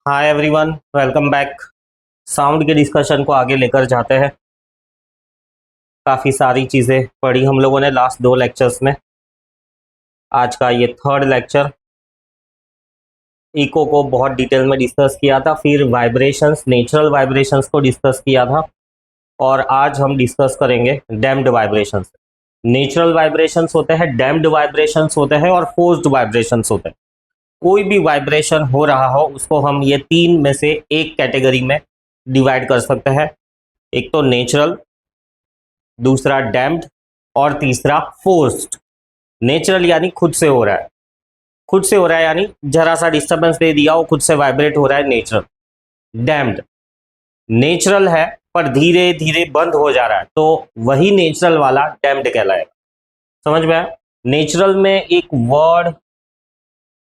Hi everyone, welcome back. Sound के discussion को आगे लेकर जाते हैं। काफ़ी सारी चीज़ें पढ़ी हम लोगों ने लास्ट 2 लेक्चर्स में। आज का ये थर्ड लेक्चर। इको को बहुत डिटेल में डिस्कस किया था, फिर वाइब्रेशंस, नेचुरल वाइब्रेशंस को डिस्कस किया था, और आज हम डिस्कस करेंगे डैम्प्ड वाइब्रेशंस। नेचुरल वाइब्रेशंस होते हैं, डैम्प्ड वाइब्रेशंस होते हैं, और फोर्स्ड वाइब्रेशंस होते हैं। कोई भी वाइब्रेशन हो रहा हो उसको हम ये तीन में से एक कैटेगरी में डिवाइड कर सकते हैं। एक तो नेचुरल, दूसरा डैम्प्ड, और तीसरा फोर्स्ड। नेचुरल यानी खुद से हो रहा है, खुद से हो रहा है यानी जरा सा डिस्टर्बेंस दे दिया वो खुद से वाइब्रेट हो रहा है, नेचुरल। डैम्प्ड नेचुरल है पर धीरे धीरे बंद हो जा रहा है, तो वही नेचुरल वाला डैम्प्ड कहलाएगा। समझ में आया? नेचुरल में एक वर्ड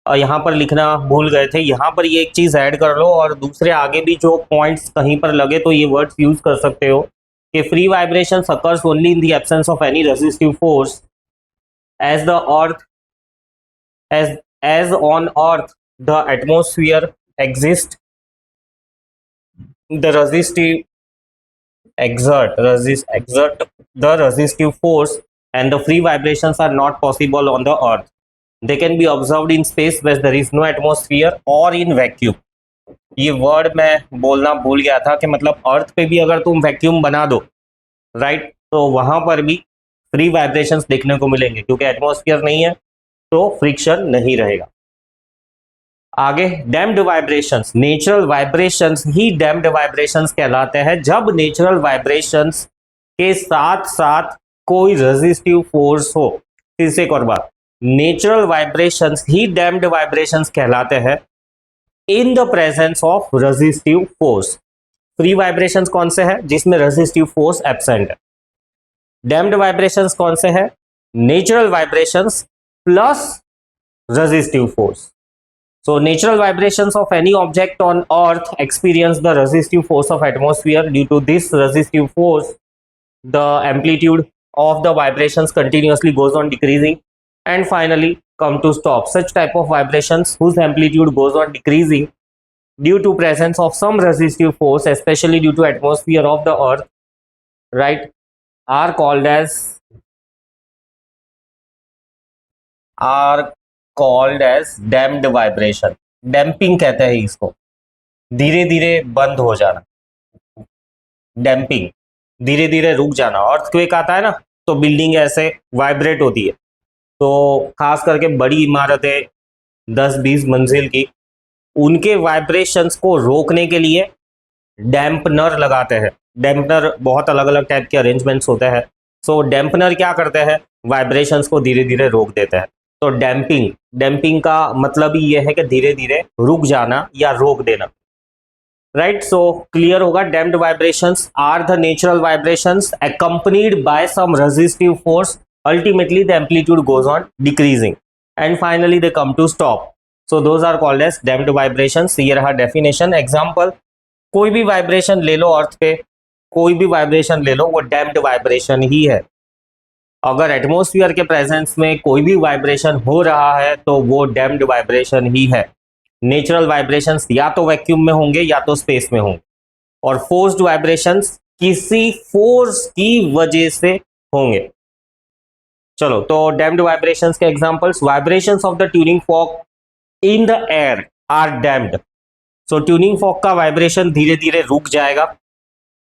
यहाँ पर लिखना भूल गए थे, यहाँ पर ये एक चीज ऐड कर लो, और दूसरे आगे भी जो पॉइंट्स कहीं पर लगे तो ये वर्ड्स यूज कर सकते हो कि free vibration occurs only in the absence of any resistive force, as the earth as on earth the atmosphere exists, the exert the resistive force, and the free vibrations are not possible on the earth. They can be observed in space where there is no atmosphere or in vacuum. ये word मैं बोलना भूल गया था कि मतलब अर्थ पे भी अगर तुम वैक्यूम बना दो, राइट, तो वहां पर भी फ्री वाइब्रेशंस देखने को मिलेंगे, क्योंकि एटमॉस्फेयर नहीं है तो फ्रिक्शन नहीं रहेगा। आगे डैम्प्ड वाइब्रेशंस, नेचुरल वाइब्रेशंस ही डैम्प्ड वाइब्रेशंस कहलाते हैं जब नेचुरल वाइब्रेशंस के साथ साथ कोई रेजिस्टिव फोर्स हो। फिर से एक और बात, नेचुरल वाइब्रेशंस ही डैम्प्ड वाइब्रेशंस कहलाते हैं in the presence of resistive force. Free vibrations कौन से हैं? जिसमें रेजिस्टिव फोर्स एब्सेंट है। डैम्प्ड वाइब्रेशंस कौन से हैं? Natural vibrations plus resistive force. So natural vibrations of any object on earth experience the resistive force of atmosphere. Due to this resistive force, the amplitude of the vibrations continuously goes on decreasing and finally come to stop. Such type of vibrations whose amplitude goes on decreasing due to presence of some resistive force, especially due to atmosphere of the earth, right, are called as damped vibration. Damping कहते हैं इसको, धीरे धीरे बंद हो जाना, damping, धीरे धीरे रुक जाना। अर्थक्वेक आता है ना, तो बिल्डिंग ऐसे वाइब्रेट होती है, तो खास करके बड़ी इमारतें 10-20 मंजिल की, उनके वाइब्रेशंस को रोकने के लिए डैम्पनर लगाते हैं। डैम्पनर बहुत अलग अलग टाइप के अरेंजमेंट्स होते हैं। सो डैम्पनर क्या करते हैं? वाइब्रेशंस को धीरे धीरे रोक देते हैं। तो डैम्पिंग का मतलब ही यह है कि धीरे धीरे रुक जाना या रोक देना, राइट। सो क्लियर होगा, damped vibrations are the natural vibrations accompanied by some resistive force. Ultimately the amplitude goes on decreasing and finally they come to stop. So those are called as damped vibrations. ये रहा definition. Example, कोई भी vibration ले लो अर्थ पे, कोई भी vibration ले लो, वो डैम्प्ड वाइब्रेशन ही है। अगर एटमॉस्फेयर के प्रेजेंस में कोई भी वाइब्रेशन हो रहा है तो वो डैम्प्ड वाइब्रेशन ही है। नेचुरल वाइब्रेशंस या तो वैक्यूम में होंगे या तो स्पेस में होंगे, और फोर्स्ड वाइब्रेशंस किसी फोर्स की वजह से होंगे। चलो, तो डैम्प्ड वाइब्रेशंस के examples, vibrations of the tuning fork in the air are damped. So tuning fork का वाइब्रेशन धीरे धीरे रुक जाएगा,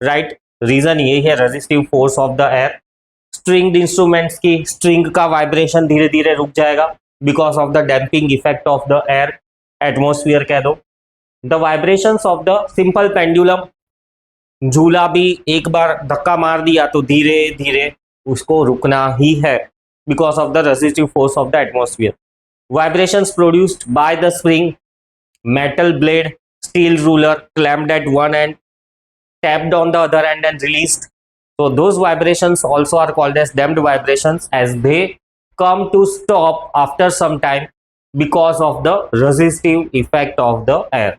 राइट। रीजन यही है, resistive force of the air. Stringed instruments की स्ट्रिंग का वाइब्रेशन धीरे धीरे रुक जाएगा because of the damping effect of the air, atmosphere कह दो। The vibrations of the simple pendulum, झूला भी एक बार धक्का मार दिया तो धीरे धीरे उसको रुकना ही है because of the resistive force of the atmosphere. Vibrations produced by the spring, metal blade, steel ruler clamped at one end, tapped on the other end and released. So those vibrations also are called as damped vibrations, as they come to stop after some time because of the resistive effect of the air.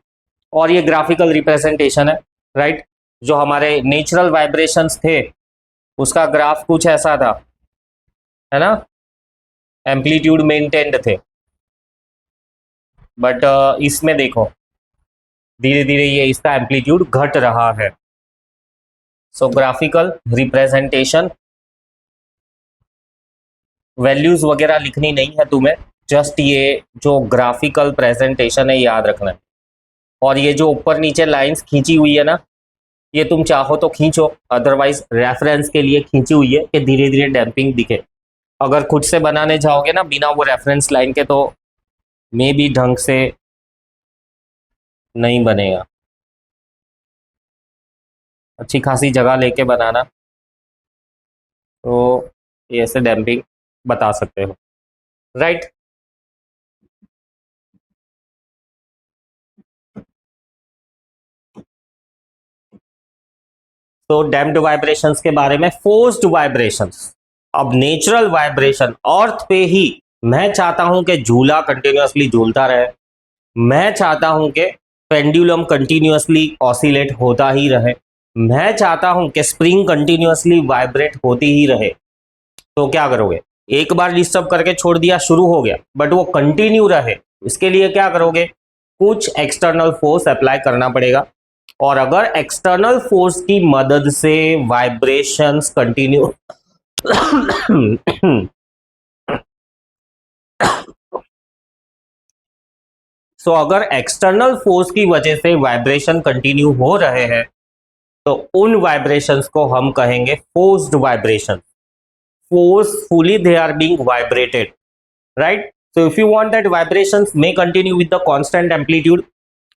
और ये graphical representation है, right. जो हमारे natural vibrations थे उसका graph कुछ ऐसा था, है ना, एम्पलीट्यूड मेंटेन्ड थे। बट इसमें देखो, धीरे धीरे ये इसका एम्पलीट्यूड घट रहा है। सो ग्राफिकल रिप्रेजेंटेशन, वैल्यूज वगैरह लिखनी नहीं है तुम्हें, जस्ट ये जो ग्राफिकल प्रेजेंटेशन है याद रखना है। और ये जो ऊपर नीचे लाइंस खींची हुई है ना, ये तुम चाहो तो खींचो, अदरवाइज रेफरेंस के लिए खींची हुई है कि धीरे धीरे डैम्पिंग दिखे। अगर खुद से बनाने जाओगे ना बिना वो रेफरेंस लाइन के, तो मे भी ढंग से नहीं बनेगा। अच्छी खासी जगह लेके बनाना, तो ये ऐसे डैम्पिंग बता सकते हो, राइट। तो डैम्प्ड वाइब्रेशंस के बारे में, फोर्स्ड वाइब्रेशंस। अब नेचुरल वाइब्रेशन अर्थ पे ही, मैं चाहता हूं कि झूला कंटिन्यूअसली झूलता रहे, मैं चाहता हूं कि पेंडुलम कंटिन्यूअसली ऑसिलेट होता ही रहे, मैं चाहता हूं कि स्प्रिंग कंटिन्यूअसली वाइब्रेट होती ही रहे। तो क्या करोगे, एक बार डिस्टर्ब करके छोड़ दिया, शुरू हो गया, बट वो कंटिन्यू रहे, इसके लिए क्या करोगे, कुछ एक्सटर्नल फोर्स अप्लाई करना पड़ेगा। और अगर एक्सटर्नल फोर्स की मदद से वाइब्रेशंस कंटिन्यू सो अगर एक्सटर्नल फोर्स की वजह से वाइब्रेशन कंटिन्यू हो रहे हैं, तो उन वाइब्रेशंस को हम कहेंगे forced vibration. Forcefully they are being vibrated, right? So if you want that vibrations may continue with the constant amplitude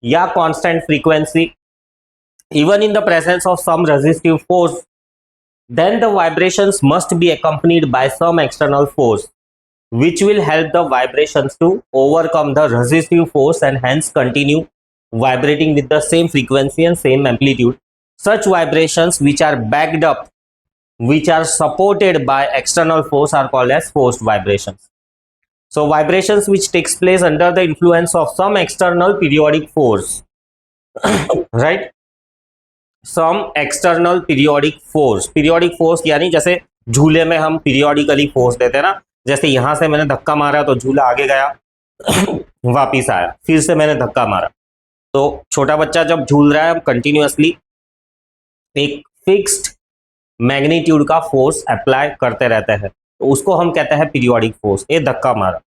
या constant frequency, even in the presence of some resistive force, then the vibrations must be accompanied by some external force which will help the vibrations to overcome the resistive force and hence continue vibrating with the same frequency and same amplitude. Such vibrations which are backed up, which are supported by external force, are called as forced vibrations. So vibrations which takes place under the influence of some external periodic force, right? Some external periodic force, periodic force यानी जैसे झूले में हम periodically force देते हैं ना, जैसे यहां से मैंने धक्का मारा तो झूला आगे गया वापिस आया, फिर से मैंने धक्का मारा। तो छोटा बच्चा जब झूल रहा है, कंटिन्यूअसली एक फिक्स्ड मैग्नीट्यूड का फोर्स अप्लाई करते रहते हैं, तो उसको हम कहते हैं पीरियोडिक फोर्स। ये धक्का मारा,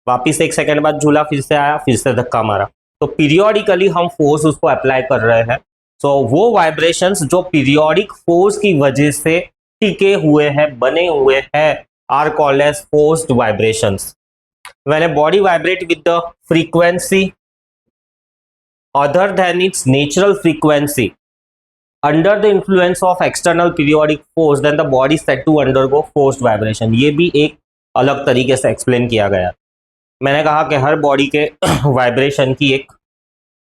वापिस एक सेकंड बाद झूला, फिर से आया, फिर से धक्का मारा, तो पीरियोडिकली हम फोर्स उसको अप्लाई कर रहे हैं। सो वो वाइब्रेशंस जो पीरियोडिक फोर्स की वजह से टिके हुए हैं, बने हुए हैं, are called as forced vibrations. When a body vibrate with the frequency other than its natural frequency under the influence of external periodic force, then the body is said to undergo forced vibration। ये भी एक अलग तरीके से explain किया गया। मैंने कहा कि हर बॉडी के वाइब्रेशन की एक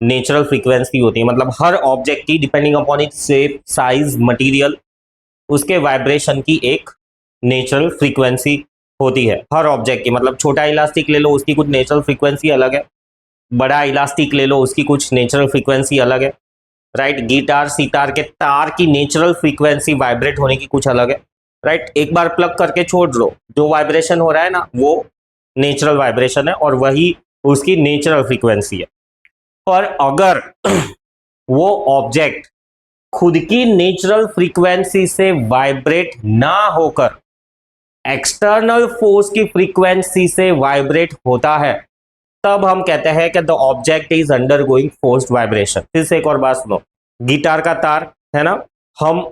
नेचुरल फ्रीक्वेंसी होती है, मतलब हर ऑब्जेक्ट की depending upon its shape, size, material, उसके वाइब्रेशन की एक नेचुरल फ्रीक्वेंसी होती है हर ऑब्जेक्ट की। मतलब छोटा इलास्टिक ले लो, उसकी कुछ नेचुरल फ्रीक्वेंसी अलग है, बड़ा इलास्टिक ले लो, उसकी कुछ नेचुरल फ्रीक्वेंसी अलग है, राइट। गिटार सितार के तार की नेचुरल फ्रीक्वेंसी वाइब्रेट होने की कुछ अलग है, राइट। एक बार प्लग करके छोड़ दो, जो वाइब्रेशन हो रहा है ना, वो नेचुरल वाइब्रेशन है और वही उसकी नेचुरल फ्रीक्वेंसी है। पर अगर वो ऑब्जेक्ट खुद की नेचुरल फ्रीक्वेंसी से वाइब्रेट ना होकर एक्सटर्नल फोर्स की फ्रीक्वेंसी से वाइब्रेट होता है, तब हम कहते हैं कि the object is undergoing forced vibration. फिर से एक और बात सुनो, गिटार का तार है ना, हम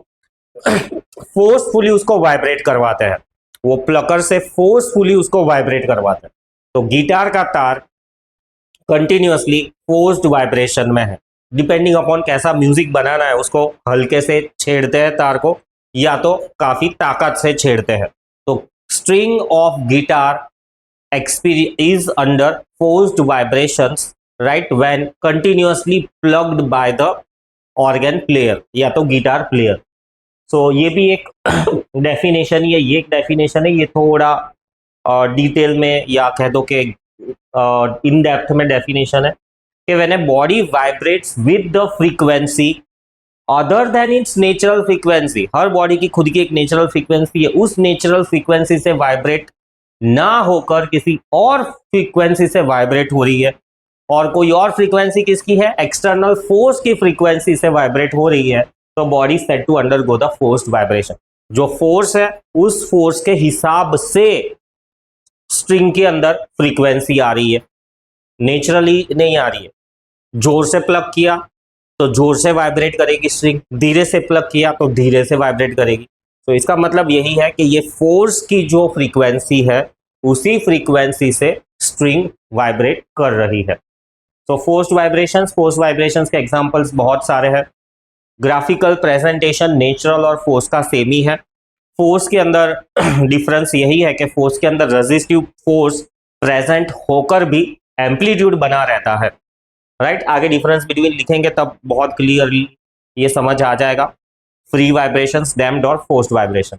फोर्सफुली उसको वाइब्रेट करवाते हैं, वो प्लकर से फोर्सफुली उसको वाइब्रेट करवाते हैं, तो गिटार का तार कंटिन्यूअसली फोर्स्ड वाइब्रेशन में है। डिपेंडिंग अपॉन कैसा म्यूजिक बनाना है, उसको हल्के से छेड़ते हैं तार को या तो काफी ताकत से छेड़ते हैं। तो string of guitar is under forced vibrations, right, when continuously plugged by the organ player या तो गिटार प्लेयर। सो ये भी एक डेफिनेशन, ये एक डेफिनेशन है, ये थोड़ा डिटेल में या कह दो कि इन डेप्थ में डेफिनेशन है कि when a body vibrates with the frequency other than its natural frequency, her body की खुद की एक नेचुरल फ्रीक्वेंसी है, उस नेचुरल फ्रीक्वेंसी से वाइब्रेट ना होकर किसी और फ्रीक्वेंसी से वाइब्रेट हो रही है, और कोई और फ्रीक्वेंसी किसकी है, एक्सटर्नल फोर्स की फ्रीक्वेंसी से वाइब्रेट हो रही है, तो body said to undergo the forced vibration. जो फोर्स है उस फोर्स के हिसाब से स्ट्रिंग के अंदर फ्रीक्वेंसी आ रही है, नेचुरली नहीं आ रही है। जोर से प्लग किया तो जोर से वाइब्रेट करेगी स्ट्रिंग, धीरे से प्लग किया तो धीरे से वाइब्रेट करेगी। तो इसका मतलब यही है कि ये फोर्स की जो फ्रीक्वेंसी है उसी फ्रीक्वेंसी से स्ट्रिंग वाइब्रेट कर रही है। तो फोर्स्ड वाइब्रेशंस के एग्जांपल्स बहुत सारे हैं। ग्राफिकल प्रेजेंटेशन नेचुरल और फोर्स का सेम ही है। फोर्स के अंदर डिफरेंस यही है कि फोर्स के अंदर रेजिस्टिव फोर्स प्रेजेंट होकर भी एम्पलीट्यूड बना रहता है, राइट। आगे डिफरेंस बिटवीन लिखेंगे तब बहुत क्लियरली ये समझ आ जाएगा। फ्री वाइब्रेशंस, डैम्प्ड और फोर्स्ड वाइब्रेशन।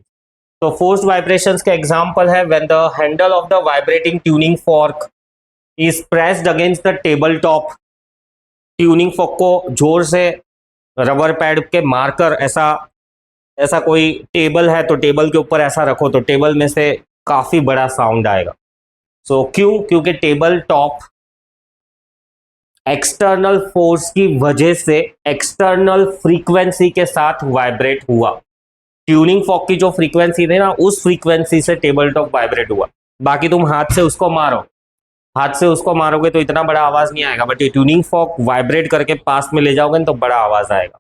तो फोर्स्ड वाइब्रेशंस के एग्जांपल है when the handle of the vibrating tuning fork is pressed against the table top. Tuning fork को जोर से रबर पैड के मारकर ऐसा कोई टेबल है तो टेबल के ऊपर ऐसा रखो तो टेबल में से काफी बड़ा साउंड आएगा। सो क्योंकि टेबल टॉप एक्सटर्नल फोर्स की वजह से एक्सटर्नल फ्रीक्वेंसी के साथ वाइब्रेट हुआ। ट्यूनिंग फॉर्क की जो फ्रीक्वेंसी थी ना उस फ्रीक्वेंसी से टेबल टॉप वाइब्रेट हुआ। बाकी तुम हाथ से उसको मारोगे तो इतना बड़ा आवाज नहीं आएगा, बट ये ट्यूनिंग फॉर्क वाइब्रेट करके पास में ले जाओगे तो बड़ा आवाज आएगा।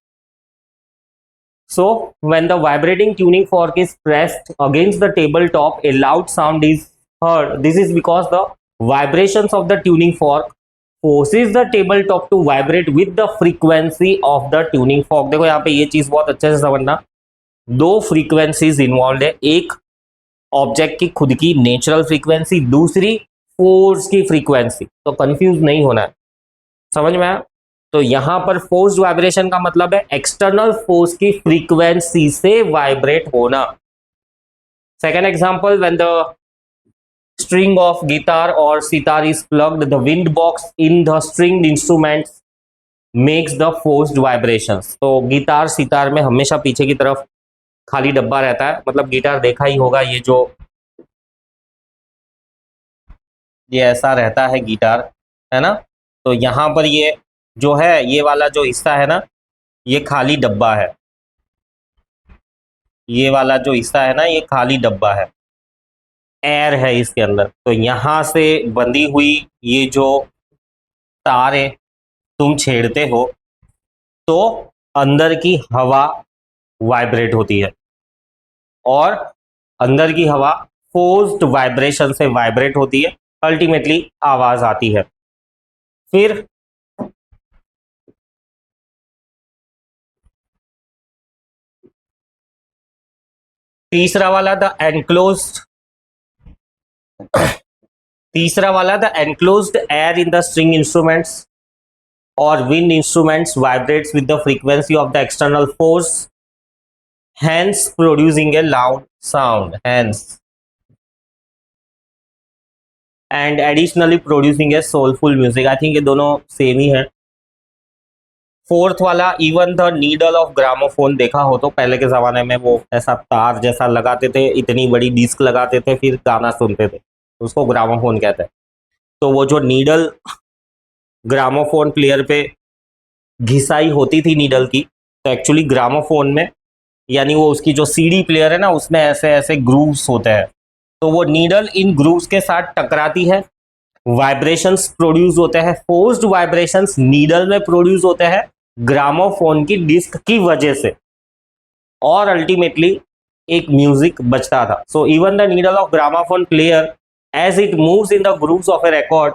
So when the vibrating tuning fork is pressed against the tabletop, a loud sound is heard. This is because the vibrations of the tuning fork forces the tabletop to vibrate with the frequency of the tuning fork. देखो यहाँ पे ये चीज बहुत अच्छे से समझना, दो फ्रीक्वेंसीज इन्वॉल्व है, एक ऑब्जेक्ट की खुद की नेचुरल फ्रीक्वेंसी, दूसरी फोर्स की फ्रीक्वेंसी। तो कंफ्यूज नहीं होना है, समझ में आया। तो यहां पर फोर्स्ड वाइब्रेशन का मतलब है एक्सटर्नल फोर्स की फ्रीक्वेंसी से वाइब्रेट होना। Second example, when the string of guitar और sitar is plucked, the wind box in the stringed instrument makes the forced vibrations. तो गिटार सितार में हमेशा पीछे की तरफ खाली डब्बा रहता है, मतलब गिटार देखा ही होगा, ये ऐसा रहता है गिटार, है ना। तो यहां पर ये जो है, ये वाला जो हिस्सा है ना, ये खाली डब्बा है, ये वाला जो हिस्सा है ना ये खाली डब्बा है, एयर है इसके अंदर। तो यहां से बंधी हुई ये जो तार तुम छेड़ते हो तो अंदर की हवा वाइब्रेट होती है, और अंदर की हवा फोर्स्ड वाइब्रेशन से वाइब्रेट होती है, अल्टीमेटली आवाज आती है। फिर तीसरा वाला the enclosed air in the string instruments और wind instruments vibrates with the frequency of the external force, hence producing a loud sound, hence and additionally producing a soulful music। I think ये दोनों same ही है। Fourth वाला, even the needle of gramophone, देखा हो तो पहले के जमाने में वो ऐसा तार जैसा लगाते थे, इतनी बड़ी डिस्क लगाते थे, फिर गाना सुनते थे, उसको ग्रामोफोन कहते हैं। तो वो जो नीडल ग्रामोफोन प्लेयर पे घिसाई होती थी नीडल की, तो एक्चुअली ग्रामोफोन में, यानी वो उसकी जो सीडी प्लेयर है ना, उसमें ऐसे ऐसे ग्रूव्स होते हैं, तो वो नीडल इन ग्रूव्स के साथ टकराती है, वाइब्रेशंस प्रोड्यूस होते हैं। फोर्स्ड वाइब्रेशंस नीडल में प्रोड्यूस होते हैं ग्रामोफोन की डिस्क की वजह से, और अल्टीमेटली एक म्यूजिक बजता था। So even the needle of gramophone player as it moves in the grooves of a record,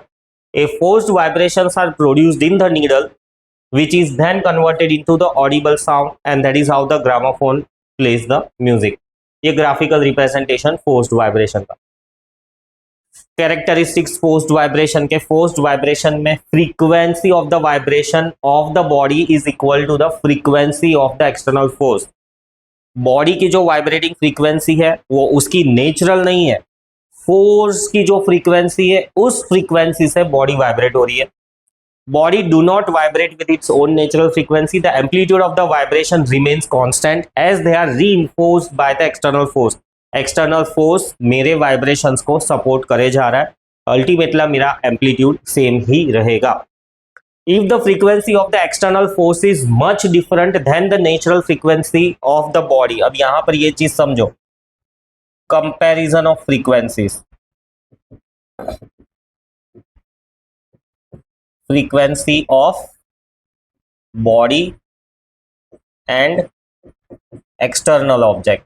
a forced vibrations are produced in the needle which is then converted into the audible sound, and that is how the gramophone plays the music। ये graphical representation forced vibration का। characteristics forced vibration के, forced vibration में frequency of the vibration of the body is equal to the frequency of the external force। Body की जो vibrating frequency है वो उसकी natural नहीं है, फोर्स की जो फ्रीक्वेंसी है उस फ्रीक्वेंसी से बॉडी वाइब्रेट हो रही है। Body do not vibrate with its own natural frequency. The amplitude of the vibration remains constant as they are reinforced by the external force। External force मेरे vibrations को support करे जा रहा है, अल्टीमेटली मेरा एम्पलीट्यूड सेम ही रहेगा। if the frequency of the external force is much different than the natural frequency of the body. अब यहां पर ये चीज समझो, comparison of frequencies, frequency of body and external object,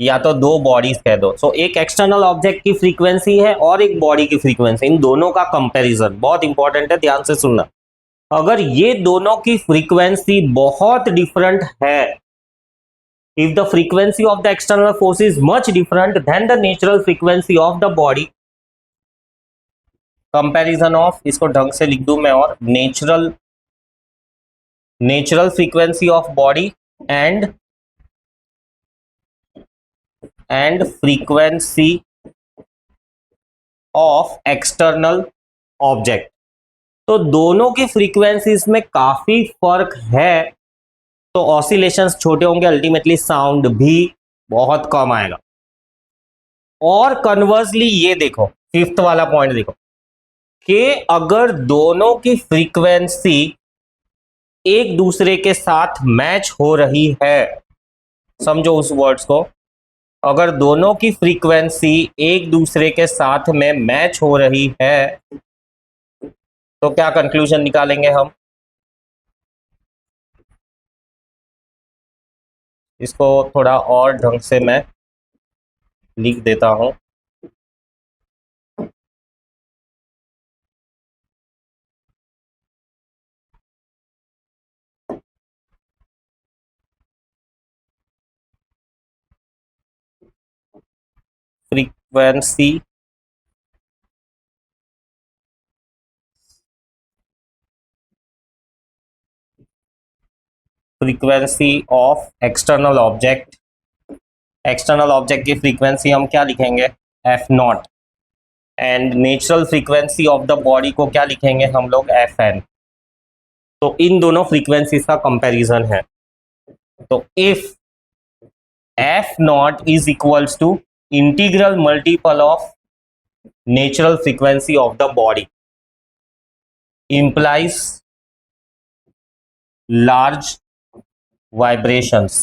या तो दो बॉडीज कह दो. सो एक एक्सटर्नल ऑब्जेक्ट की फ्रीक्वेंसी है और एक बॉडी की फ्रीक्वेंसी, इन दोनों का कंपैरिजन बहुत इंपॉर्टेंट है, ध्यान से सुनना. अगर ये दोनों की फ्रीक्वेंसी बहुत डिफरेंट है, if the frequency of the external force is much different than the natural frequency of the body, comparison of, इसको ढंग से लिख दूं मैं, और natural frequency of body and frequency of external object. तो दोनों की फ्रीक्वेंसीज में काफी फर्क है, तो ऑसिलेशंस छोटे होंगे, अल्टीमेटली साउंड भी बहुत कम आएगा. और कन्वर्सली ये देखो, फिफ्थ वाला पॉइंट देखो कि अगर दोनों की फ्रीक्वेंसी एक दूसरे के साथ मैच हो रही है, समझो उस वर्ड्स को, अगर दोनों की फ्रीक्वेंसी एक दूसरे के साथ में मैच हो रही है तो क्या कंक्लूजन निकालेंगे हम? इसको थोड़ा और ढंग से मैं लिख देता हूं. Frequency of external object, external object की फ्रीक्वेंसी हम क्या लिखेंगे? F naught. And natural frequency of the body को क्या लिखेंगे हम लोग? F n. तो इन दोनों फ्रीक्वेंसीज का कंपैरिजन है. तो if f naught is equals to integral multiple of natural frequency of the body implies large vibrations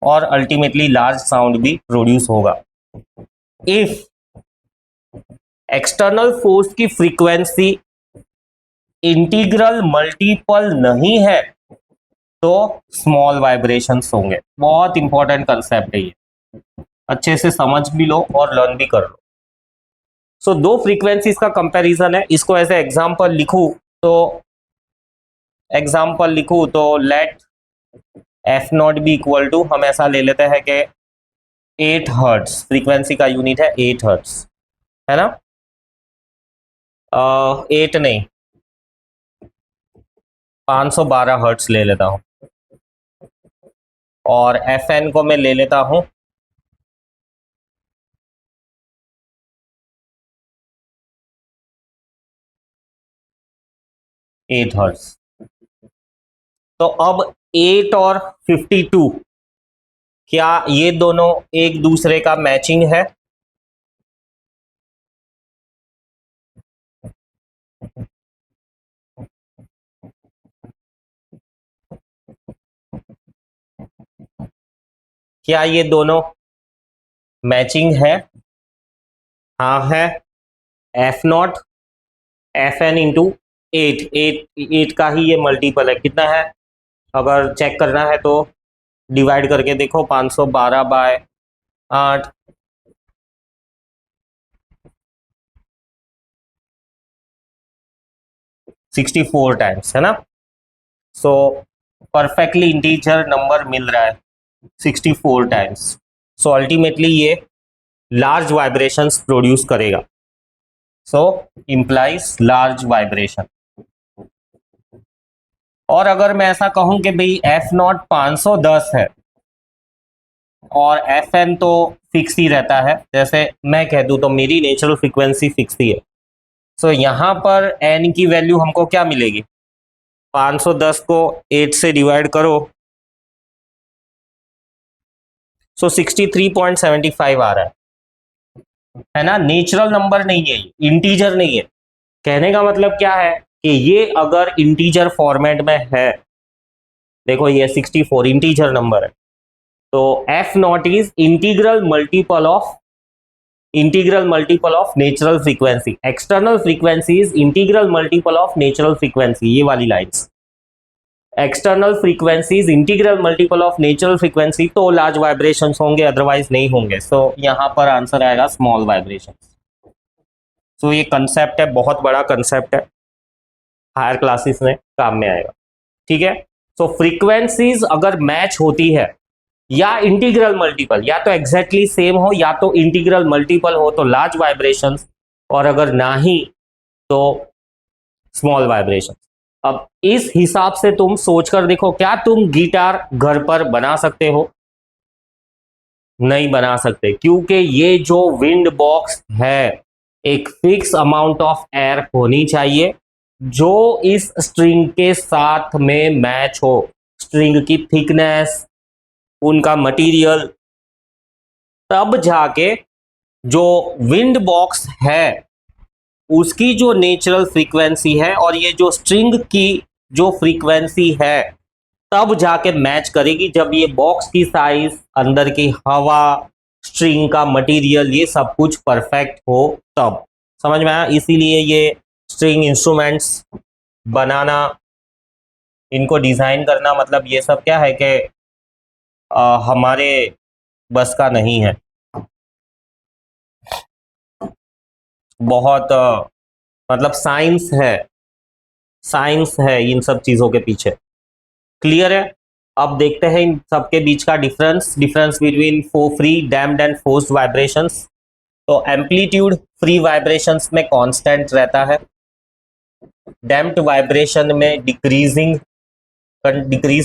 और अल्टीमेटली लार्ज साउंड भी प्रोड्यूस होगा. इफ एक्सटर्नल फोर्स की फ्रीक्वेंसी इंटीग्रल मल्टीपल नहीं है तो स्मॉल वाइब्रेशंस होंगे. बहुत इंपॉर्टेंट कंसेप्ट है ये, अच्छे से समझ भी लो और लर्न भी कर लो. सो दो फ्रीक्वेंसीज का कंपैरिजन है. इसको एज ए एग्जांपल लिखूं तो let f naught be equal to, हम ऐसा ले लेते हैं कि 8 हर्ट्स, फ्रीक्वेंसी का यूनिट है 8 हर्ट्स, है ना? 8 नहीं, 512 हर्ट्स ले लेता हूं. और एफ एन को मैं ले लेता हूं 8 हर्ट्स. तो अब 8 और 52, क्या ये दोनों एक दूसरे का मैचिंग है? क्या ये दोनों मैचिंग है? हाँ है. F naught f n into 8 का ही ये मल्टीपल है. कितना है अगर चेक करना है तो डिवाइड करके देखो, 512 बाय 8, 64 टाइम्स, है ना? सो परफेक्टली इंटीजर नंबर मिल रहा है 64 टाइम्स. सो अल्टीमेटली ये लार्ज वाइब्रेशंस प्रोड्यूस करेगा. सो इंप्लाइज लार्ज वाइब्रेशन. और अगर मैं ऐसा कहूं कि भाई एफ नॉट 510 है और एफ एन तो फिक्स ही रहता है, जैसे मैं कह दूं तो मेरी नेचुरल फ्रीक्वेंसी फिक्स ही है. सो यहां पर एन की वैल्यू हमको क्या मिलेगी? 510 को 8 से डिवाइड करो, सो 63.75 आ रहा है ना? नेचुरल नंबर नहीं है, इंटीजर नहीं है. कहने का मतलब क्या है कि ये अगर इंटीजर फॉर्मेट में है, देखो ये 64 इंटीजर नंबर है, तो F naught is integral multiple of natural frequency, external frequency is integral multiple of natural frequency, ये वाली lines, external frequency is integral multiple of natural frequency, तो लार्ज वाइब्रेशन होंगे, अदरवाइज नहीं होंगे। सो यहां पर आंसर आएगा स्मॉल वाइब्रेशन। सो ये कंसेप्ट है, बहुत बड़ा कंसेप्ट है, हायर क्लासेस में काम में आएगा, ठीक है। सो फ्रीक्वेंसीज अगर मैच होती है या इंटीग्रल मल्टीपल, या तो एग्जैक्टली सेम हो या तो इंटीग्रल मल्टीपल हो, तो लार्ज वाइब्रेशंस, और अगर ना ही तो स्मॉल वाइब्रेशन। अब इस हिसाब से तुम सोचकर देखो, क्या तुम गिटार घर पर बना सकते हो? नहीं बना सकते, क्योंकि ये जो विंड बॉक्स है, एक फिक्स अमाउंट ऑफ एयर होनी चाहिए जो इस स्ट्रिंग के साथ में मैच हो, स्ट्रिंग की थिकनेस, उनका मटेरियल, तब जाके जो विंड बॉक्स है उसकी जो नेचुरल फ्रीक्वेंसी है और ये जो स्ट्रिंग की जो फ्रीक्वेंसी है, तब जाके मैच करेगी, जब ये बॉक्स की साइज, अंदर की हवा, स्ट्रिंग का मटेरियल, ये सब कुछ परफेक्ट हो तब। समझ में आया? इसीलिए ये स्ट्रिंग इंस्ट्रूमेंट्स बनाना, इनको डिजाइन करना, मतलब ये सब क्या है कि हमारे बस का नहीं है, बहुत मतलब साइंस है इन सब चीजों के पीछे। क्लियर है? अब देखते हैं इन सबके बीच का difference between free, damped and forced vibrations. तो एम्पलीट्यूड फ्री वाइब्रेशंस में कांस्टेंट रहता है, डैम्प्ड वाइब्रेशन में डिक्रीज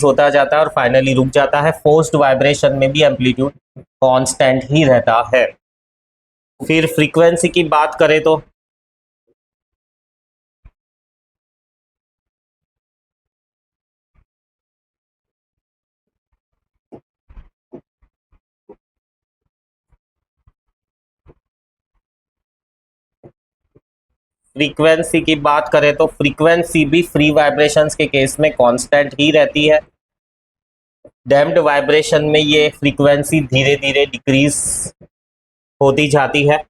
होता जाता है और फाइनली रुक जाता है। फोर्स्ड वाइब्रेशन में भी एम्पलीट्यूड कांस्टेंट ही रहता है। फिर फ्रीक्वेंसी की बात करें तो फ्रीक्वेंसी भी फ्री वाइब्रेशंस के केस में कांस्टेंट ही रहती है। डैम्प्ड वाइब्रेशन में ये फ्रीक्वेंसी धीरे धीरे डिक्रीज होती जाती है।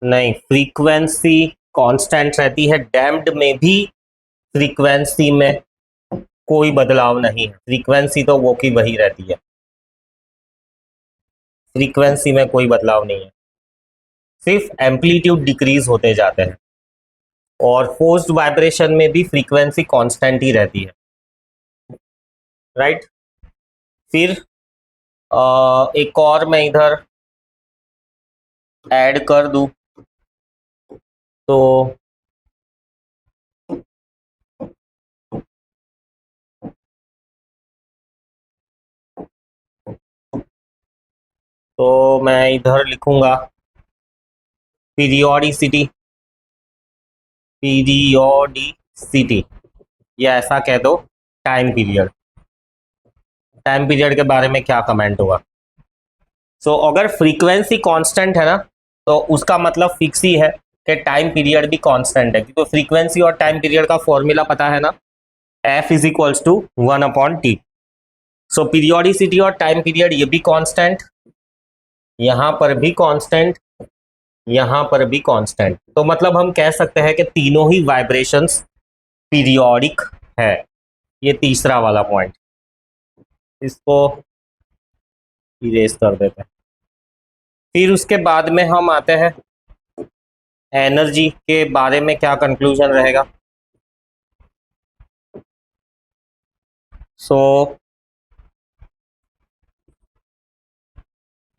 नहीं, फ्रीक्वेंसी कांस्टेंट रहती है, डैम्प्ड में भी फ्रीक्वेंसी में कोई बदलाव नहीं है, फ्रीक्वेंसी तो वो की वही रहती है, फ्रीक्वेंसी में कोई बदलाव नहीं है, सिर्फ एम्पलीट्यूड डिक्रीज होते जाते हैं। और फोर्स्ड वाइब्रेशन में भी फ्रीक्वेंसी कांस्टेंट ही रहती है, राइट। फिर एक और मैं इधर ऐड कर दूं तो मैं इधर लिखूंगा पीरियोडिसिटी, या ऐसा कह दो टाइम पीरियड के बारे में क्या कमेंट होगा? अगर फ्रीक्वेंसी कांस्टेंट है ना, तो उसका मतलब फिक्स ही है कि टाइम पीरियड भी कांस्टेंट है, क्योंकि फ्रीक्वेंसी और टाइम पीरियड का फॉर्मूला पता है ना, F is equals to 1/T। So periodicity और टाइम पीरियड ये भी कांस्टेंट, यहां पर भी कांस्टेंट, यहां पर भी कांस्टेंट, तो मतलब हम कह सकते हैं कि तीनों ही वाइब्रेशंस पीरियोडिक है। ये तीसरा वाला पॉइंट, इसको इरेज कर देते हैं। फिर उसके बाद में हम आते हैं एनर्जी के बारे में, क्या कंक्लूजन रहेगा?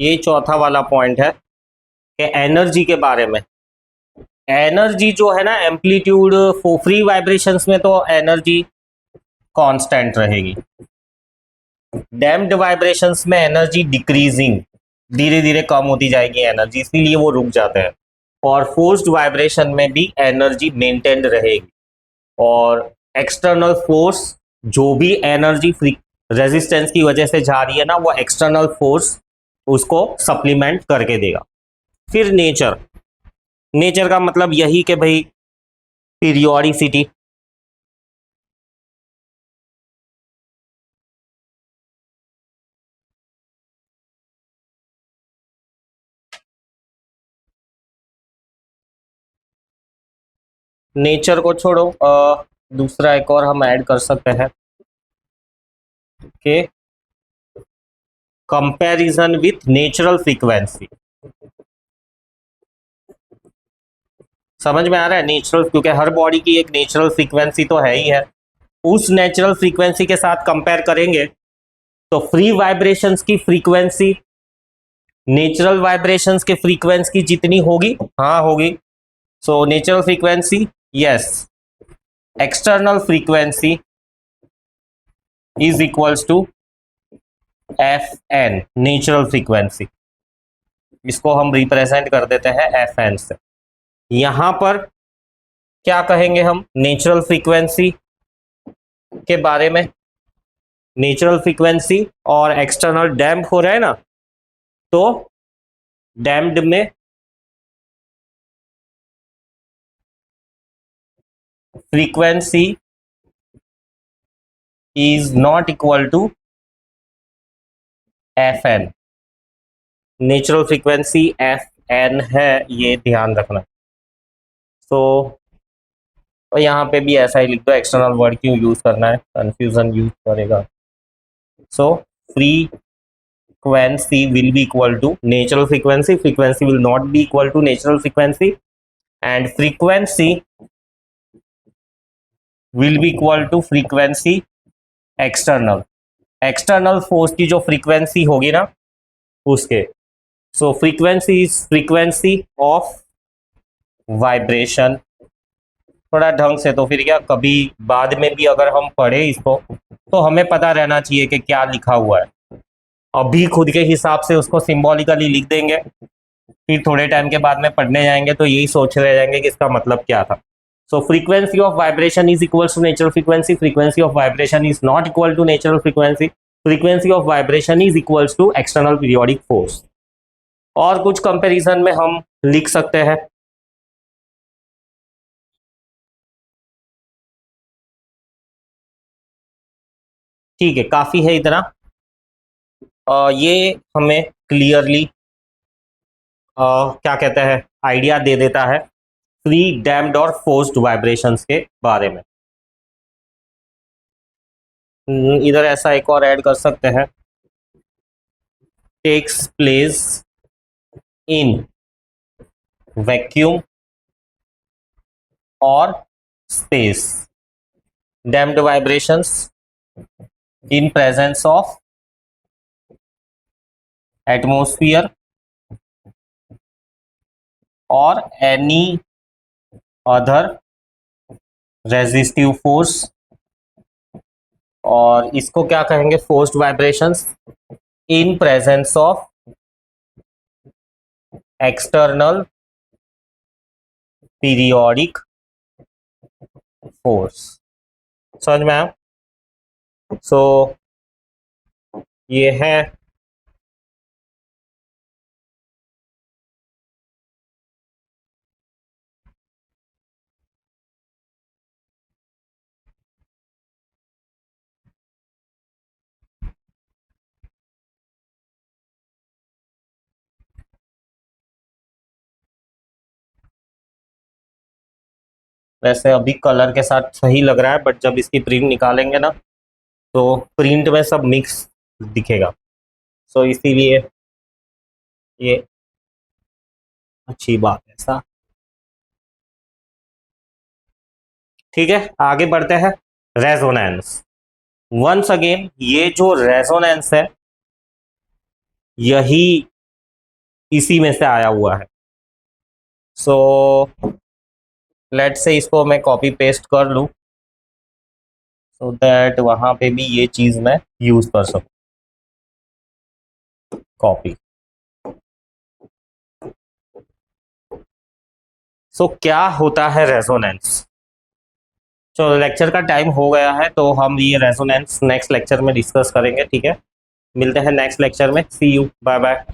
ये चौथा वाला पॉइंट है कि एनर्जी के बारे में, एनर्जी जो है ना, एम्पलीट्यूड फ्री वाइब्रेशंस में तो एनर्जी कांस्टेंट रहेगी, डैम्प्ड वाइब्रेशंस में एनर्जी डिक्रीजिंग, धीरे धीरे कम होती जाएगी एनर्जी, इसीलिए वो रुक जाते हैं। और फोर्स्ड वाइब्रेशन में भी एनर्जी मेंटेन्ड रहेगी, और एक्सटर्नल फोर्स जो भी एनर्जी फ्री रेजिस्टेंस की वजह से जा रही है ना, वो एक्सटर्नल फोर्स उसको सप्लीमेंट करके देगा। फिर नेचर, नेचर का मतलब यही कि भाई पीरियोडिसिटी, नेचर को छोड़ो, दूसरा एक और हम ऐड कर सकते हैं कि कंपैरिजन विथ नेचुरल फ्रीक्वेंसी। समझ में आ रहा है? नेचुरल, क्योंकि हर बॉडी की एक नेचुरल फ्रीक्वेंसी तो है ही है, उस नेचुरल फ्रीक्वेंसी के साथ कंपेयर करेंगे तो फ्री वाइब्रेशंस की फ्रीक्वेंसी नेचुरल वाइब्रेशंस के फ्रीक्वेंसी की जितनी होगी, हाँ होगी। So natural frequency, yes, external frequency is equals to f n, natural frequency. इसको हम रिप्रेजेंट कर देते हैं एफ एन से। यहां पर क्या कहेंगे हम नेचुरल फ्रीक्वेंसी के बारे में? नेचुरल फ्रीक्वेंसी और एक्सटर्नल डैम्प हो रहा है ना, तो डैम्प्ड में frequency is not equal to f n. Natural frequency f n है, ये ध्यान रखना। तो यहाँ पे भी ऐसा ही लिख दो, एक्सटर्नल वर्ड क्यों यूज करना है, कंफ्यूजन यूज करेगा। सो frequency will be equal to natural frequency, frequency will not be equal to natural frequency, and frequency will be equal to frequency external, external force की जो फ्रीक्वेंसी होगी ना उसके। So frequency is frequency of vibration. थोड़ा ढंग से, तो फिर क्या कभी बाद में भी अगर हम पढ़े इसको तो हमें पता रहना चाहिए कि क्या लिखा हुआ है। अभी खुद के हिसाब से उसको सिंबॉलिकली लिख देंगे, फिर थोड़े टाइम के बाद में पढ़ने जाएंगे तो यही सोच रहे जाएंगे कि इसका मतलब क्या था। So frequency of vibration is equal to natural frequency, frequency of vibration is not equal to natural frequency, frequency of vibration is equal to external periodic force. और कुछ कंपैरिजन में हम लिख सकते हैं, ठीक है, काफी है इतना। ये हमें क्लियरली क्या कहते हैं आइडिया दे देता है फ्री डैम्प्ड और फोर्स्ड वाइब्रेशंस के बारे में। इधर ऐसा एक और ऐड कर सकते हैं, टेक्स प्लेस इन वैक्यूम और space, damped vibrations in presence of atmosphere और एनी अदर रेजिस्टिव फोर्स, और इसको क्या कहेंगे forced vibrations in presence of external periodic force. समझ में आया? सो ये है वैसे अभी कलर के साथ सही लग रहा है, बट जब इसकी प्रिंट निकालेंगे ना तो प्रिंट में सब मिक्स दिखेगा। सो इसीलिए ये अच्छी बात है ऐसा। ठीक है, आगे बढ़ते हैं। रेजोनेंस, वंस अगेन ये जो रेजोनेंस है यही इसी में से आया हुआ है। सो लेट से इसको मैं कॉपी पेस्ट कर लूं सो दैट वहां पे भी ये चीज मैं यूज कर सकूं। कॉपी। सो क्या होता है रेजोनेंस? चलो लेक्चर का टाइम हो गया है तो हम ये रेजोनेंस नेक्स्ट लेक्चर में डिस्कस करेंगे, ठीक है? मिलते हैं नेक्स्ट लेक्चर में, सी यू, बाय बाय।